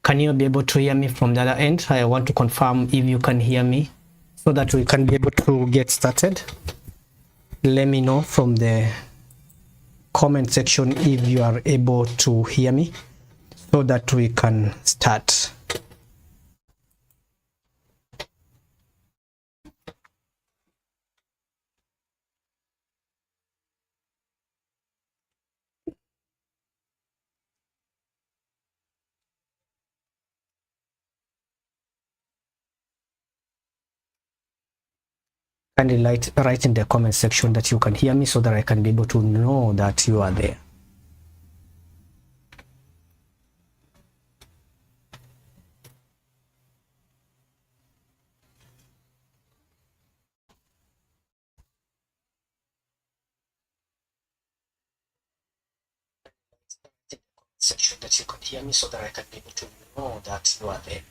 Can you be able to hear me from the other end? I want to confirm if you can hear me so that we can be able to get started. Let me know from the comment section if you are able to hear me so that we can start. Kindly write in the comment section that you can hear me so that I can be able to know that you are there. Section that you can hear me so that I can be able to know that you are there.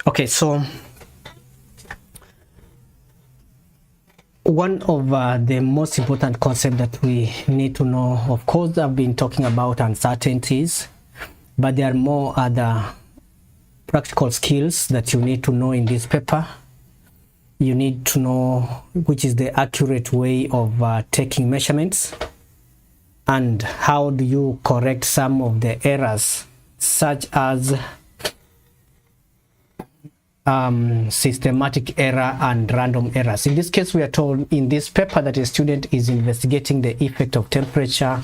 Okay, so one of the most important concepts that we need to know, of course, I've been talking about uncertainties, but there are more other practical skills that you need to know in this paper. You need to know which is the accurate way of taking measurements, and how do you correct some of the errors, such as systematic error and random errors. In this case, we are told in this paper that a student is investigating the effect of temperature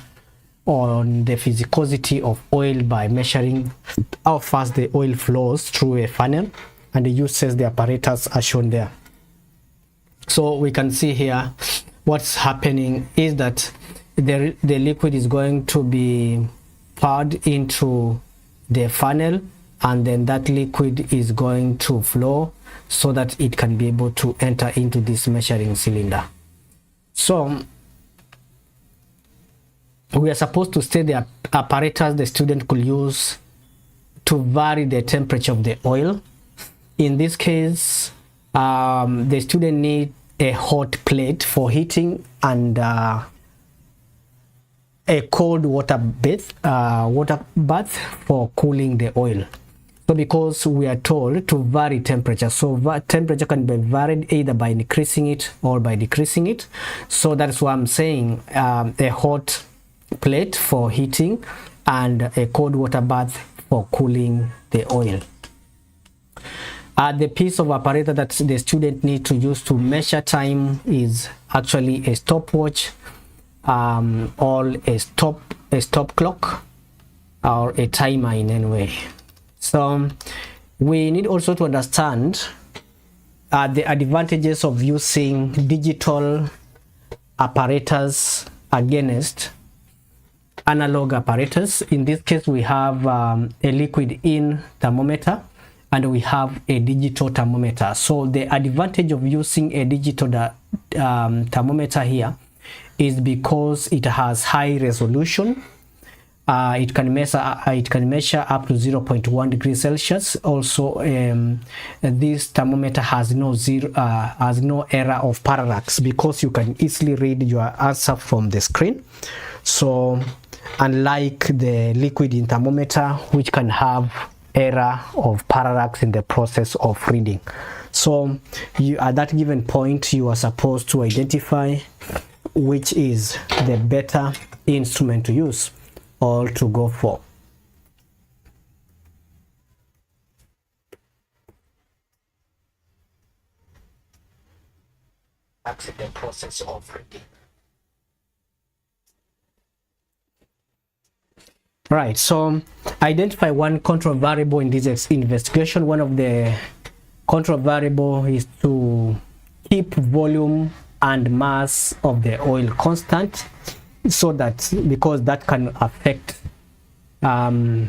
on the physicosity of oil by measuring how fast the oil flows through a funnel, and the uses the apparatus are shown there. So we can see here what's happening is that the liquid is going to be poured into the funnel, and then that liquid is going to flow so that it can be able to enter into this measuring cylinder. So we are supposed to state the apparatus the student could use to vary the temperature of the oil. In this case, the student needs a hot plate for heating and a cold water bath for cooling the oil. So because we are told to vary temperature, so temperature can be varied either by increasing it or by decreasing it. So that's why I'm saying a hot plate for heating and a cold water bath for cooling the oil. The piece of apparatus that the student needs to use to measure time is actually a stopwatch, or a stop clock, or a timer in any way. So we need also to understand the advantages of using digital apparatus against analog apparatus. In this case, we have a liquid in thermometer and we have a digital thermometer. So the advantage of using a digital thermometer here is because it has high resolution. It can measure up to 0.1 degrees Celsius. Also, this thermometer has no error of parallax, because you can easily read your answer from the screen. So unlike the liquid in thermometer, which can have error of parallax in the process of reading. So at that given point, you are supposed to identify which is the better instrument to use or to go for. That's the process of reading. Right, so identify one control variable in this investigation. One of the control variable is to keep volume and mass of the oil constant, so that, because that can affect the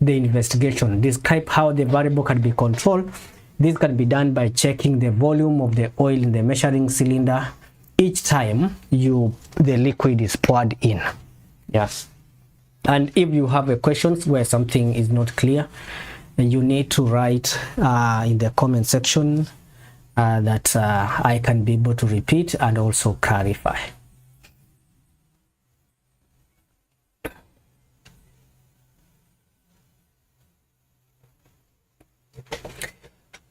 investigation. Describe how the variable can be controlled. This can be done by checking the volume of the oil in the measuring cylinder each time the liquid is poured in. Yes. And if you have a questions where something is not clear, you need to write in the comment section that I can be able to repeat and also clarify.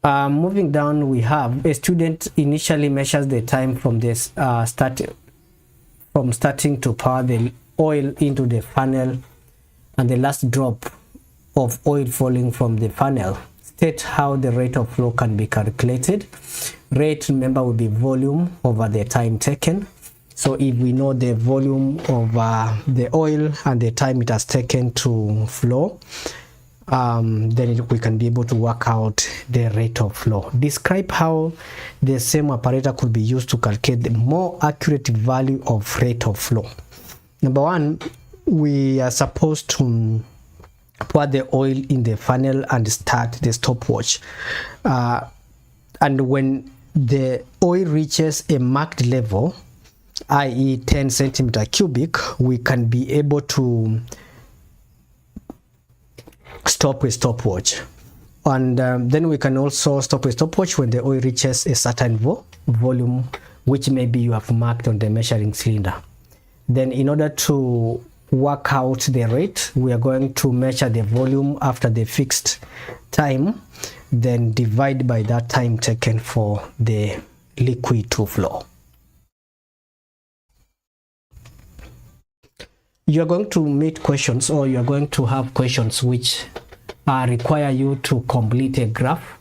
Moving down, we have a student initially measures the time from this starting to pour the oil into the funnel and the last drop of oil falling from the funnel. State how the rate of flow can be calculated. Rate, remember, will be volume over the time taken. So if we know the volume of the oil and the time it has taken to flow, then we can be able to work out the rate of flow. Describe how the same operator could be used to calculate the more accurate value of rate of flow. Number one, we are supposed to pour the oil in the funnel and start the stopwatch. And when the oil reaches a marked level, i.e. 10 centimeter cubic, we can be able to stop a stopwatch. And then we can also stop a stopwatch when the oil reaches a certain volume, which maybe you have marked on the measuring cylinder. Then in order to work out the rate, we are going to measure the volume after the fixed time, then divide by that time taken for the liquid to flow. You are going to meet questions, or you are going to have questions which require you to complete a graph.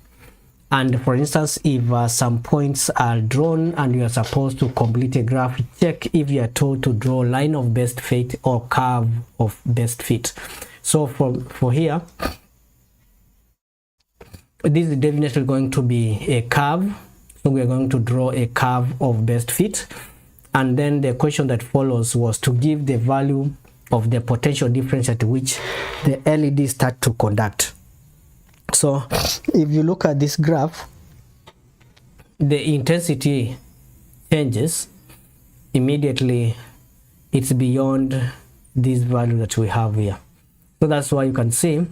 And for instance, if some points are drawn and you are supposed to complete a graph, check if you are told to draw line of best fit or curve of best fit. So for here, this is definitely going to be a curve. So we are going to draw a curve of best fit. And then the question that follows was to give the value of the potential difference at which the LED start to conduct. So if you look at this graph, the intensity changes immediately. It's beyond this value that we have here. So that's why you can see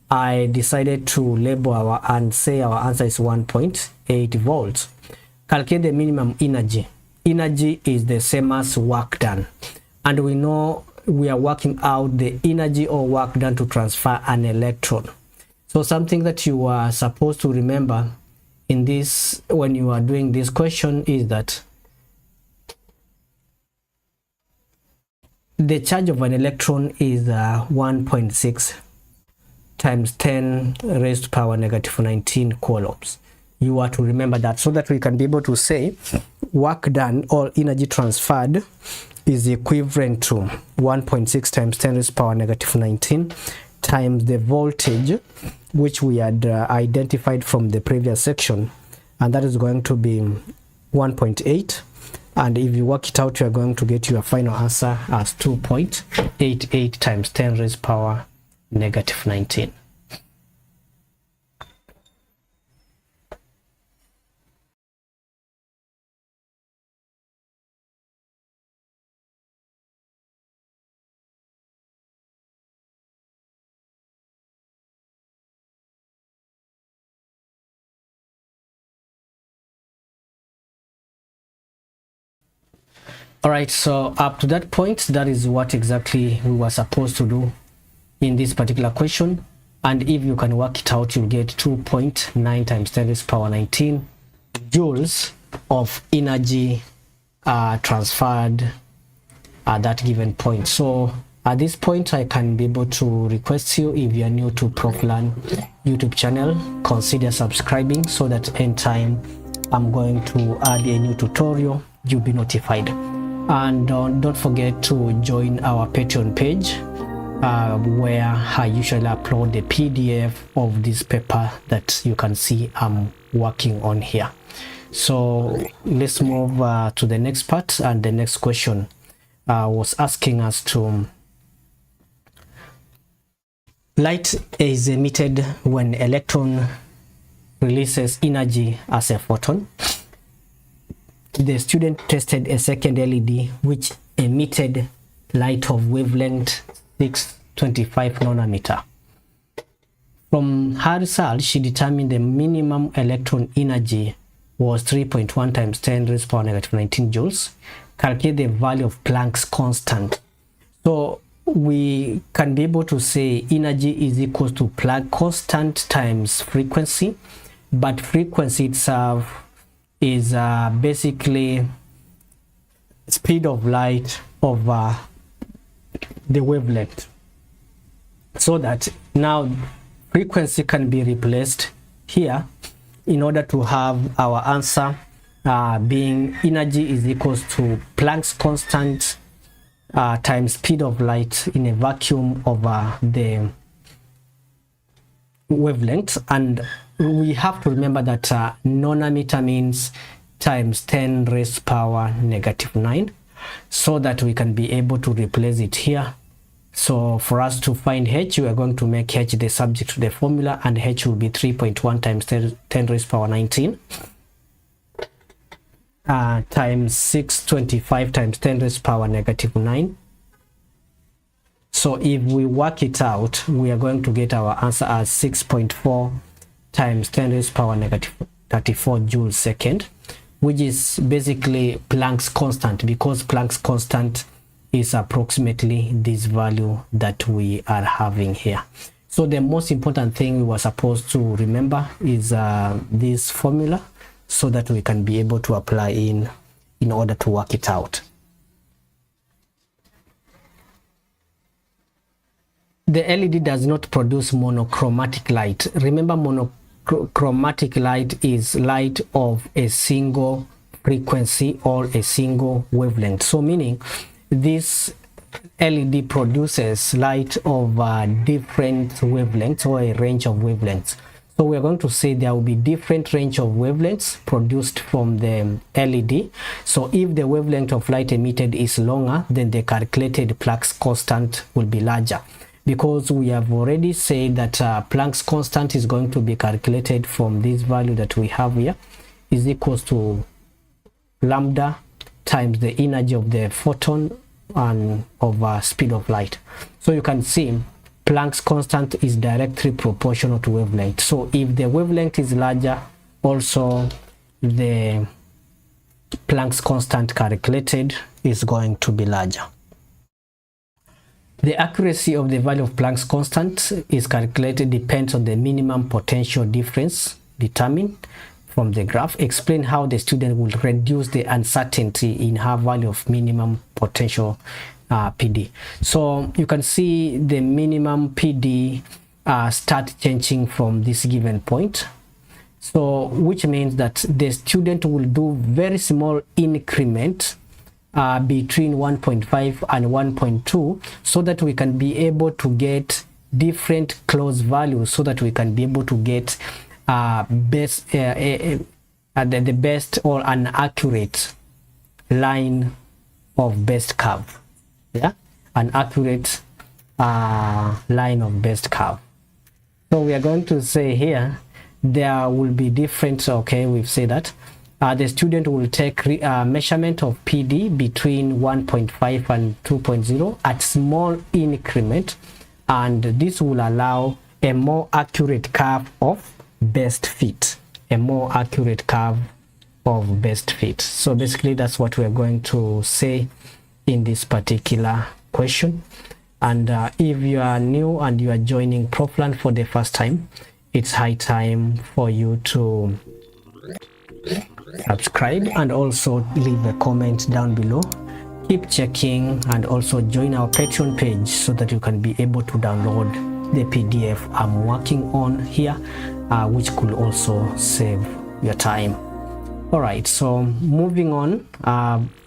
I decided to label and say our answer is 1.8 volts. Calculate the minimum energy. Energy is the same as work done, and we know we are working out the energy or work done to transfer an electron. So something that you are supposed to remember in this when you are doing this question is that the charge of an electron is 1.6 times 10 raised to power negative 19 coulombs. You are to remember that, so that we can be able to say work done or energy transferred is equivalent to 1.6 times 10 raised to power negative 19 times the voltage which we had identified from the previous section, and that is going to be 1.8. And if you work it out, you are going to get your final answer as 2.88 times 10 raised to power negative 19. All right, so up to that point, that is what exactly we were supposed to do in this particular question. And if you can work it out, you'll get 2.9 times 10 raised to power 19 joules of energy transferred at that given point. So at this point, I can be able to request you, if you are new to ProfLearn YouTube channel, consider subscribing so that anytime I'm going to add a new tutorial, you'll be notified. And don't forget to join our Patreon page where I usually upload the PDF of this paper that you can see I'm working on here. So let's move to the next part. And the next question was asking us to light is emitted when electron releases energy as a photon. The student tested a second LED which emitted light of wavelength 625 nanometer. From her result, she determined the minimum electron energy was 3.1 times 10 raised to power negative 19 joules. Calculate the value of Planck's constant. So we can be able to say energy is equal to Planck constant times frequency but frequency itself is basically speed of light over the wavelength. So that now frequency can be replaced here in order to have our answer being energy is equals to Planck's constant times speed of light in a vacuum over the wavelength. And we have to remember that nanometer means times 10 raised to power -9, so that we can be able to replace it here. So for us to find h, we are going to make h the subject to the formula, and h will be 3.1 times 10 raised to power 19 times 625 times 10 raised to power -9. So if we work it out, we are going to get our answer as 6.4 times 10 raised to power -34 joules second, which is basically Planck's constant, because Planck's constant is approximately this value that we are having here. So the most important thing we were supposed to remember is this formula, so that we can be able to apply in order to work it out. The LED does not produce monochromatic light. Remember, monochromatic light is light of a single frequency or a single wavelength. So meaning this LED produces light of different wavelengths or a range of wavelengths. So we are going to say there will be different range of wavelengths produced from the LED. So if the wavelength of light emitted is longer, then the calculated Planck's constant will be larger, because we have already said that Planck's constant is going to be calculated from this value that we have here, is equals to lambda times the energy of the photon and over speed of light. So you can see Planck's constant is directly proportional to wavelength. So if the wavelength is larger, also the Planck's constant calculated is going to be larger. The accuracy of the value of Planck's constant is calculated depends on the minimum potential difference determined from the graph. Explain how the student will reduce the uncertainty in her value of minimum potential PD. So you can see the minimum PD start changing from this given point. So which means that the student will do very small increment between 1.5 and 1.2, so that we can be able to get different close values, so that we can be able to get the best or an accurate line of best curve. Yeah, an accurate line of best curve. So we are going to say here there will be different. Okay, we've said that the student will take measurement of PD between 1.5 and 2.0 at small increment, and this will allow a more accurate curve of best fit, a more accurate curve of best fit. So basically that's what we're going to say in this particular question. And if you are new and you are joining Proflan for the first time, it's high time for you to subscribe and also leave a comment down below. Keep checking and also join our Patreon page, so that you can be able to download the PDF I'm working on here, which could also save your time. All right, so moving on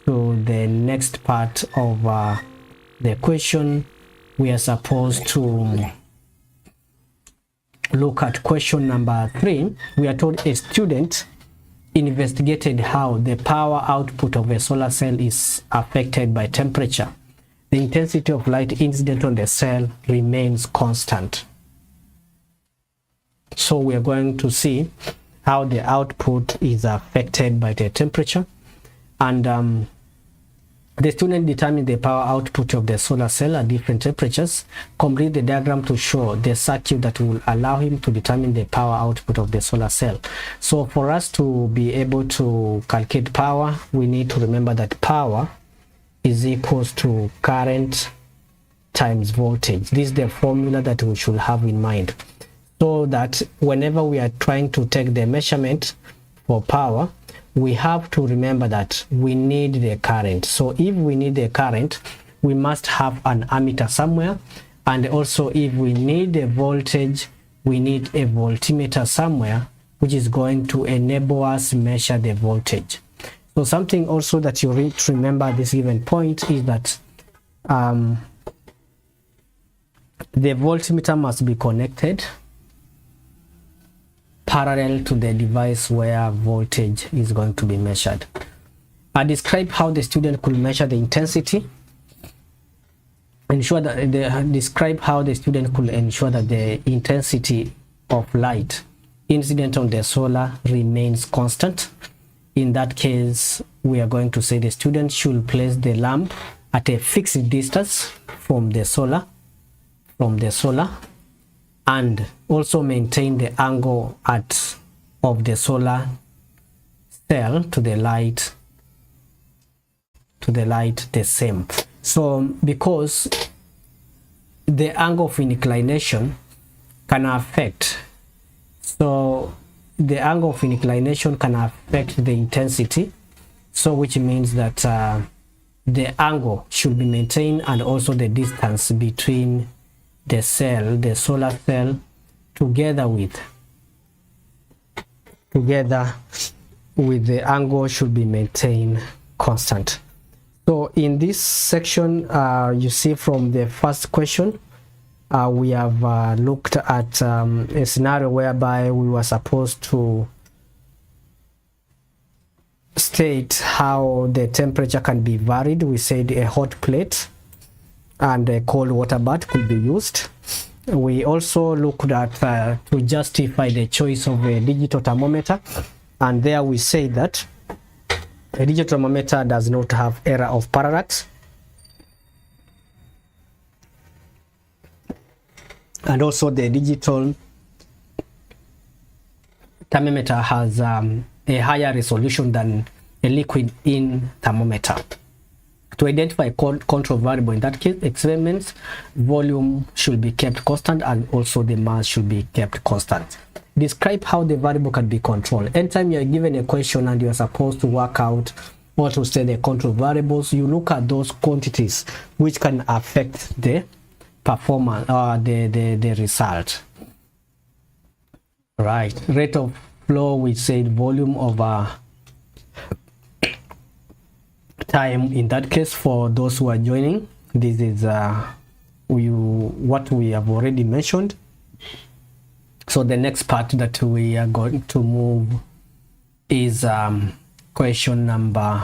to the next part of the question, we are supposed to look at question number 3. We are told a student investigated how the power output of a solar cell is affected by temperature. The intensity of light incident on the cell remains constant. So we are going to see how the output is affected by the temperature, and the student determined the power output of the solar cell at different temperatures. Complete the diagram to show the circuit that will allow him to determine the power output of the solar cell. So for us to be able to calculate power, we need to remember that power is equals to current times voltage. This is the formula that we should have in mind. so that whenever we are trying to take the measurement for power, we have to remember that we need the current. So if we need the current, we must have an ammeter somewhere, and also if we need a voltage, we need a voltmeter somewhere, which is going to enable us measure the voltage. So something also that you need to remember at this given point is that the voltmeter must be connected parallel to the device where voltage is going to be measured. I describe how the student could measure the intensity. Describe how the student could ensure that the intensity of light incident on the solar remains constant. In that case, we are going to say the student should place the lamp at a fixed distance from the solar, and also maintain the angle of the solar cell to the light the same. So because the angle of inclination can affect, so the angle of inclination can affect the intensity, so which means that the angle should be maintained, and also the distance between the solar cell, together with the angle should be maintained constant. So in this section, you see from the first question, we have looked at a scenario whereby we were supposed to state how the temperature can be varied. We said a hot plate and a cold water bath could be used. We also looked at to justify the choice of a digital thermometer, and there we say that a digital thermometer does not have error of parallax, and also the digital thermometer has a higher resolution than a liquid in thermometer. To identify control variable, in that case, experiments volume should be kept constant, and also the mass should be kept constant. Describe how the variable can be controlled. Anytime you are given a question and you are supposed to work out what to say the control variables, you look at those quantities which can affect the performance or the result. Right, rate of flow, we said volume over time. In that case, for those who are joining, this is what we have already mentioned. So the next part that we are going to move is question number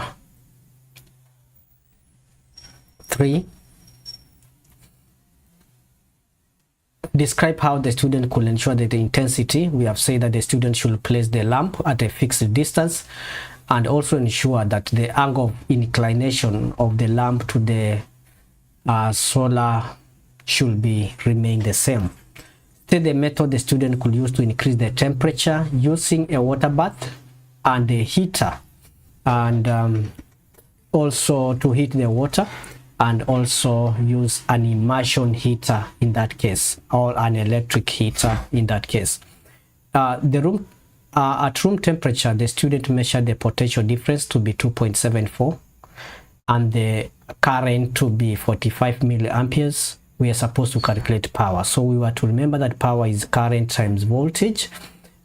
3. Describe how the student could ensure that the intensity, we have said that the student should place the lamp at a fixed distance, and also ensure that the angle of inclination of the lamp to the solar should remain the same. State the method the student could use to increase the temperature using a water bath and a heater, and also to heat the water, and also use an immersion heater in that case, or an electric heater in that case. At room temperature, the student measured the potential difference to be 2.74 and the current to be 45 milliamperes. We are supposed to calculate power. So we were to remember that power is current times voltage,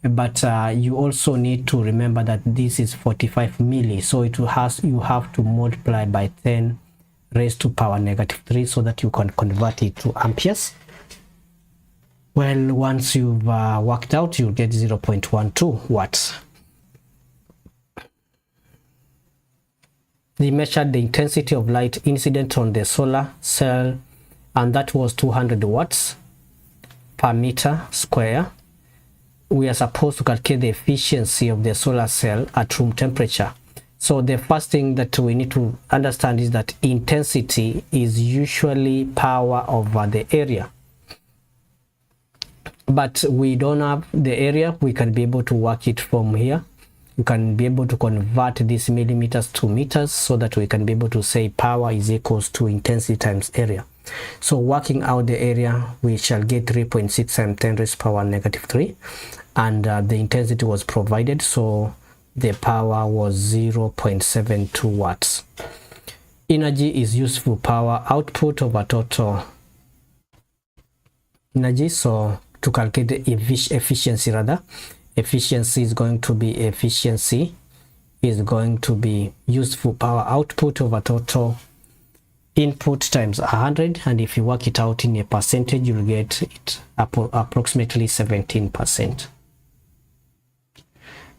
but you also need to remember that this is 45 milli. So you have to multiply by 10 raised to power -3 so that you can convert it to amperes. Well, once you've worked out, you'll get 0.12 watts. They measured the intensity of light incident on the solar cell, and that was 200 watts per meter square. We are supposed to calculate the efficiency of the solar cell at room temperature. So the first thing that we need to understand is that intensity is usually power over the area. But we don't have the area. We can be able to work it from here. We can be able to convert these millimeters to meters so that we can be able to say power is equals to intensity times area. So working out the area, we shall get 3.6 times 10 raised to power negative 3, and the intensity was provided, so the power was 0.72 watts. Energy is useful power output over total energy. So to calculate the efficiency, efficiency is going to be useful power output over total input times 100, and if you work it out in a percentage, you'll get it approximately 17%.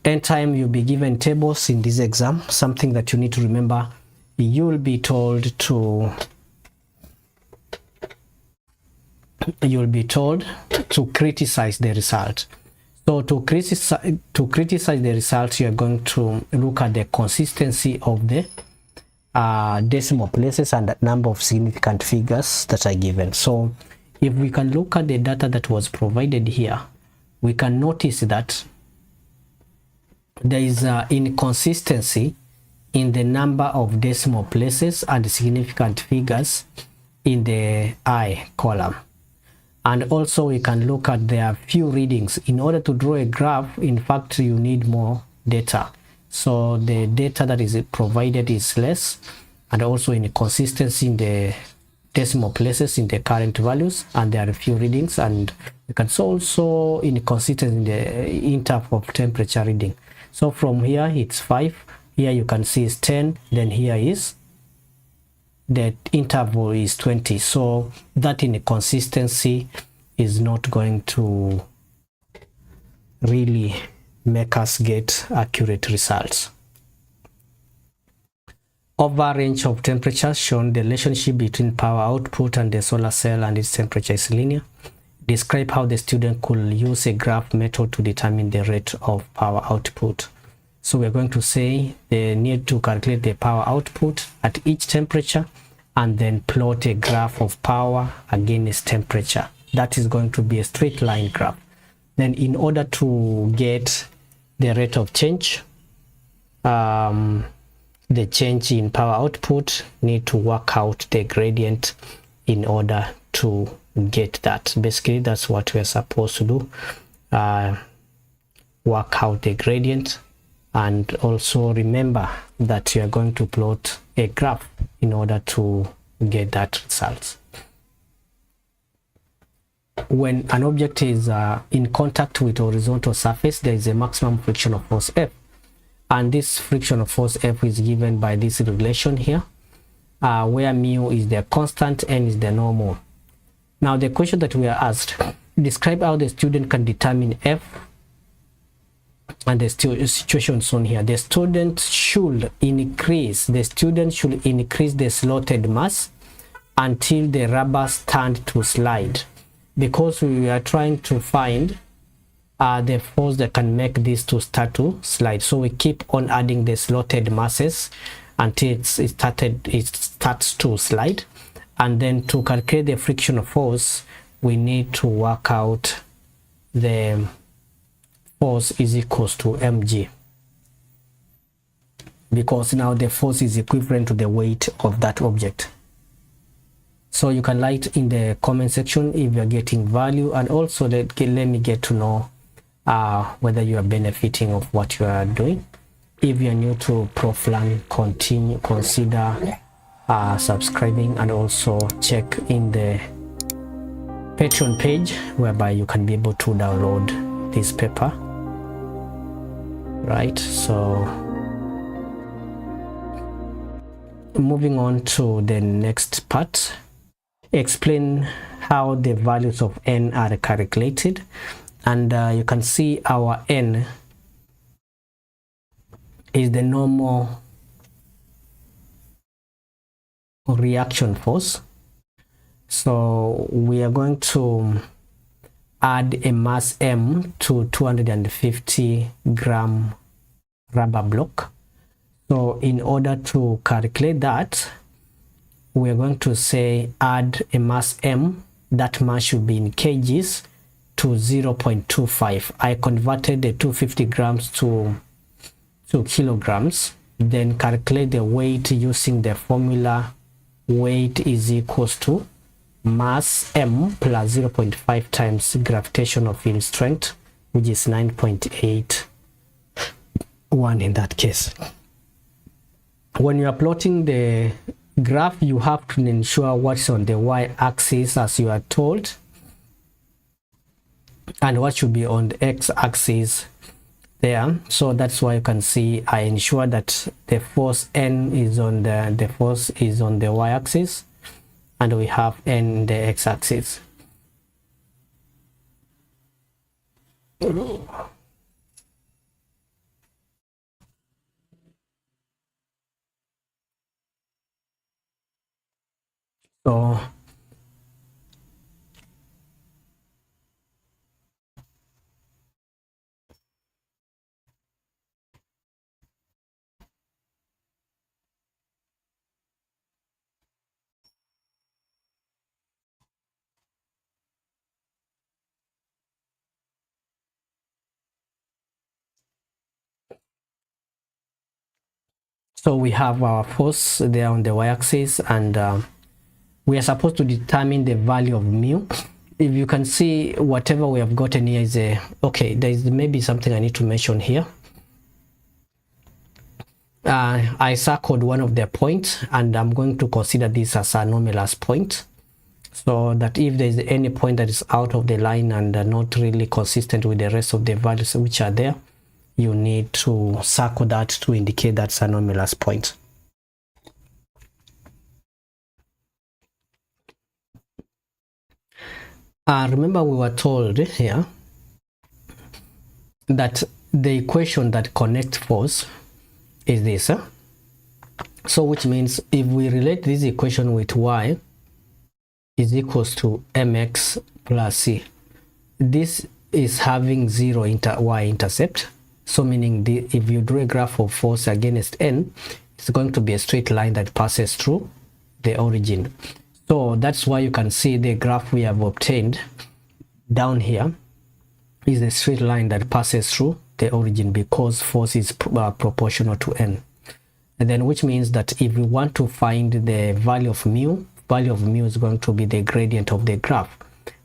Anytime you'll be given tables in this exam, something that you need to remember, you will be told to criticize the result. So to criticize the result, you are going to look at the consistency of the decimal places and the number of significant figures that are given. So if we can look at the data that was provided here, we can notice that there is inconsistency in the number of decimal places and significant figures in the I column. And also we can look at their few readings. In order to draw a graph, in fact, you need more data. So the data that is provided is less, and also inconsistency in the decimal places in the current values, and there are a few readings, and you can also inconsistency in the interval of temperature reading. So from here it's 5, here you can see it's 10, then here is the interval is 20. So that inconsistency is not going to really make us get accurate results. Over range of temperatures shown, the relationship between power output and the solar cell and its temperature is linear. Describe how the student could use a graph method to determine the rate of power output. So we're going to say they need to calculate the power output at each temperature and then plot a graph of power against temperature. That is going to be a straight line graph. Then in order to get the rate of change, the change in power output, need to work out the gradient in order to get that. Basically, that's what we're supposed to do. Work out the gradient, and also remember that you are going to plot a graph in order to get that result. When an object is in contact with a horizontal surface, there is a maximum frictional force F, and this frictional force F is given by this relation here, where mu is the constant, n is the normal. Now the question that we are asked, describe how the student can determine F, and the situation shown here. The student should increase the slotted mass until the rubber stand to slide, because we are trying to find the force that can make this to start to slide. So we keep on adding the slotted masses until it starts to slide, and then to calculate the frictional force, we need to work out the force is equals to mg, because now the force is equivalent to the weight of that object. So you can write in the comment section if you're getting value, and also let me get to know whether you are benefiting of what you are doing. If you're new to Proflan, consider subscribing, and also check in the Patreon page, whereby you can be able to download this paper. Right, so moving on to the next part, explain how the values of n are calculated. And you can see our n is the normal reaction force. So we are going to add a mass m to 250 gram rubber block. So in order to calculate that, we are going to say add a mass m, that mass should be in kgs, to 0.25. I converted the 250 grams to kilograms, then calculate the weight using the formula weight is equals to mass m plus 0.5 times gravitational field strength, which is 9.81 in that case. When you are plotting the graph, you have to ensure what's on the y-axis as you are told, and what should be on the x-axis there. So that's why you can see I ensure that the force N is on the force is on the y-axis, and we have N in the x-axis. So we have our force there on the y-axis, and we are supposed to determine the value of mu. If you can see, whatever we have gotten here is a, okay, there is maybe something I need to mention here. I circled one of the points, and I'm going to consider this as an anomalous point, so that if there is any point that is out of the line and not really consistent with the rest of the values which are there, you need to circle that to indicate that's an anomalous point. Remember, we were told here that the equation that connects force is this. So which means if we relate this equation with y is equals to mx plus c, this is having 0 y-intercept. So meaning if you draw a graph of force against N, it's going to be a straight line that passes through the origin. So that's why you can see the graph we have obtained down here is a straight line that passes through the origin, because force is proportional to N. And then which means that if we want to find the value of mu is going to be the gradient of the graph,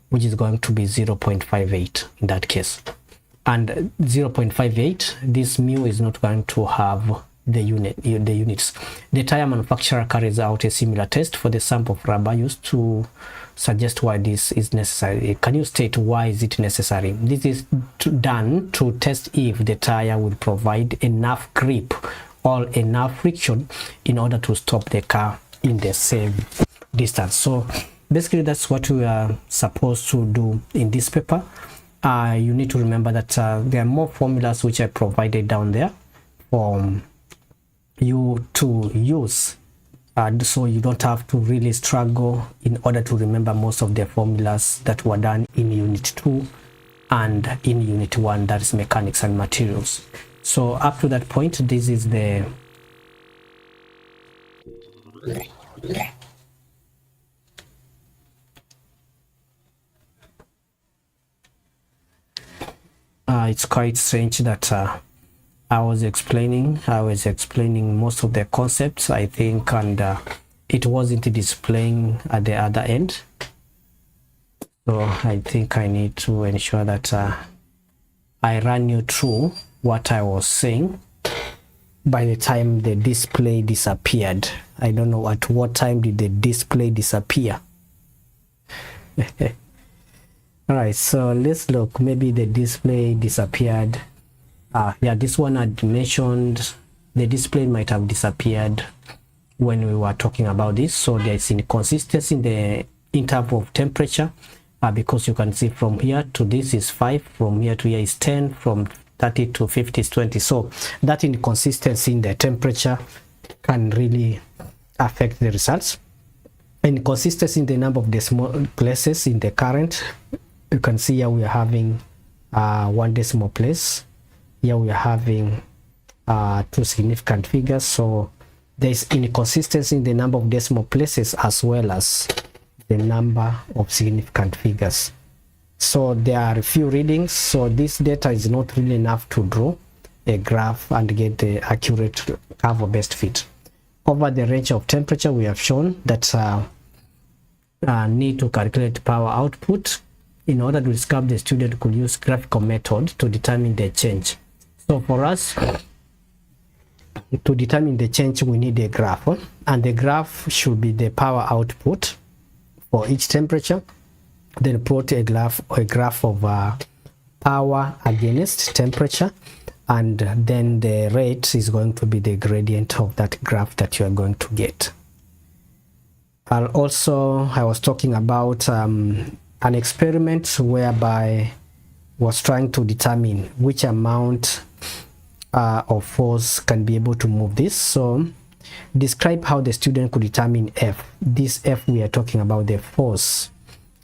which is going to be 0.58 in that case. And 0.58, this mu is not going to have the units. The tire manufacturer carries out a similar test for the sample of rubber used to suggest why this is necessary. Can you state why is it necessary? This is done to test if the tire will provide enough grip or enough friction in order to stop the car in the same distance. So basically that's what we are supposed to do in this paper. You need to remember that there are more formulas which I provided down there for you to use, so you don't have to really struggle in order to remember most of the formulas that were done in unit 2 and in unit 1, that is mechanics and materials. So up to that point, this is the it's quite strange that I was explaining most of the concepts, I think, and it wasn't displaying at the other end. So I think I need to ensure that I run you through what I was saying by the time the display disappeared. I don't know at what time did the display disappear. All right, so let's look. Maybe the display disappeared. Yeah, this one I mentioned the display might have disappeared when we were talking about this. So there is inconsistency in the interval of temperature, because you can see from here to this is 5, from here to here is 10, from 30 to 50 is 20. So that inconsistency in the temperature can really affect the results. Inconsistency in the number of decimal places in the current. You can see here we are having 1 decimal place. Here we are having 2 significant figures. So there is inconsistency in the number of decimal places as well as the number of significant figures. So there are a few readings. So this data is not really enough to draw a graph and get the accurate curve or best fit. Over the range of temperature, we have shown that need to calculate power output. In order to discover, the student could use graphical method to determine the change. So for us to determine the change, we need a graph, and the graph should be the power output for each temperature. Then plot a graph of power against temperature, and then the rate is going to be the gradient of that graph that you are going to get. I was talking about an experiment whereby was trying to determine which amount of force can be able to move this. So describe how the student could determine F. This F we are talking about, the force.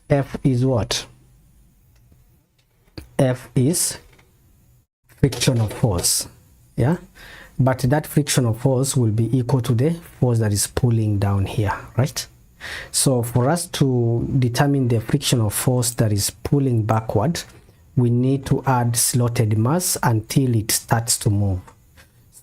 F is what? F is frictional force, yeah, but that frictional force will be equal to the force that is pulling down here, right? So for us to determine the frictional force that is pulling backward, we need to add slotted mass until it starts to move.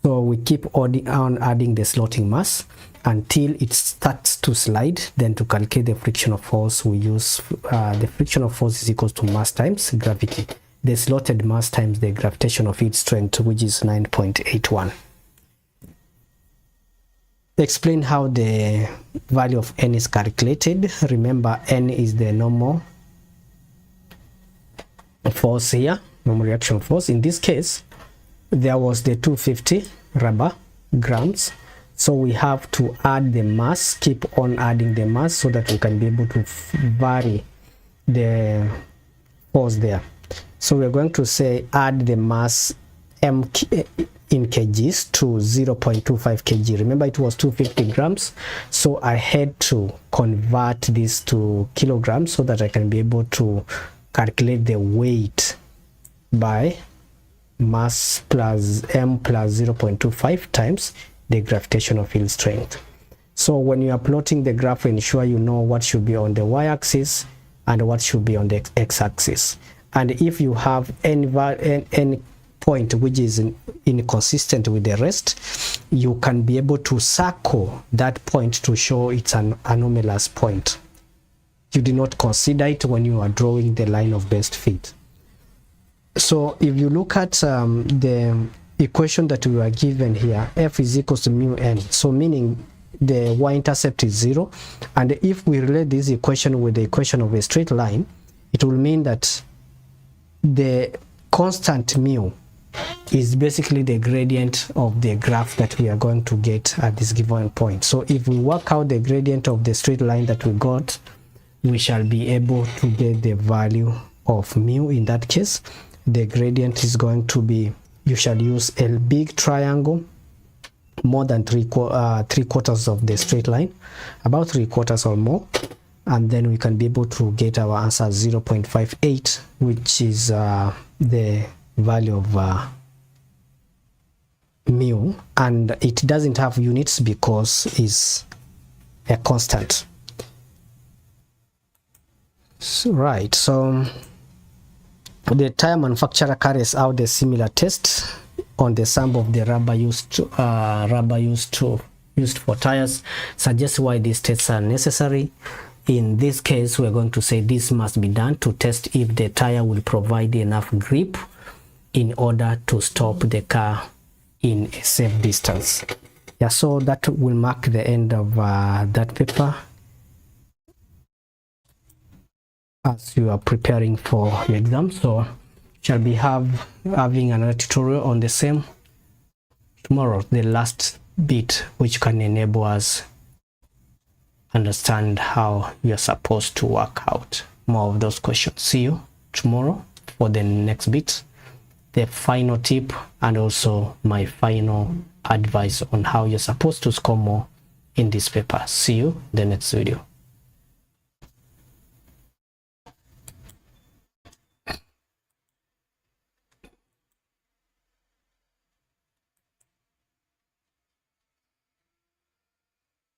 So we keep on adding the slotting mass until it starts to slide. Then to calculate the frictional force, we use the frictional force is equals to mass times gravity. The slotted mass times the gravitational field strength, which is 9.81. Explain how the value of N is calculated. Remember, N is the normal force here, normal reaction force. In this case, there was the 250 rubber grams. So we have to add the mass, keep on adding the mass so that we can be able to vary the force there. So we're going to say add the mass M in kgs to 0.25 kg. Remember, it was 250 grams. So I had to convert this to kilograms so that I can be able to calculate the weight by mass plus M plus 0.25 times the gravitational field strength. So when you are plotting the graph, ensure you know what should be on the y-axis and what should be on the x-axis. And if you have any point which is inconsistent with the rest, you can be able to circle that point to show it's an anomalous point. You did not consider it when you are drawing the line of best fit. So if you look at the equation that we are given here, F is equals to mu n, so meaning the y-intercept is 0, and if we relate this equation with the equation of a straight line, it will mean that the constant mu is basically the gradient of the graph that we are going to get at this given point. So if we work out the gradient of the straight line that we got, we shall be able to get the value of mu. In that case, the gradient is going to be, you shall use a big triangle more than three quarters of the straight line, about 3/4 or more, and then we can be able to get our answer 0.58, which is the value of mu, and it doesn't have units because it's a constant. So, right, so the tire manufacturer carries out a similar test on the sample of the rubber used for tires. Suggests why these tests are necessary. In this case, we're going to say this must be done to test if the tire will provide enough grip in order to stop the car in a safe distance. Yeah, so that will mark the end of that paper as you are preparing for your exam. So shall be having another tutorial on the same tomorrow, the last bit, which can enable us understand how you're supposed to work out more of those questions. See you tomorrow for the next bit, the final tip, and also my final advice on how you're supposed to score more in this paper. See you in the next video.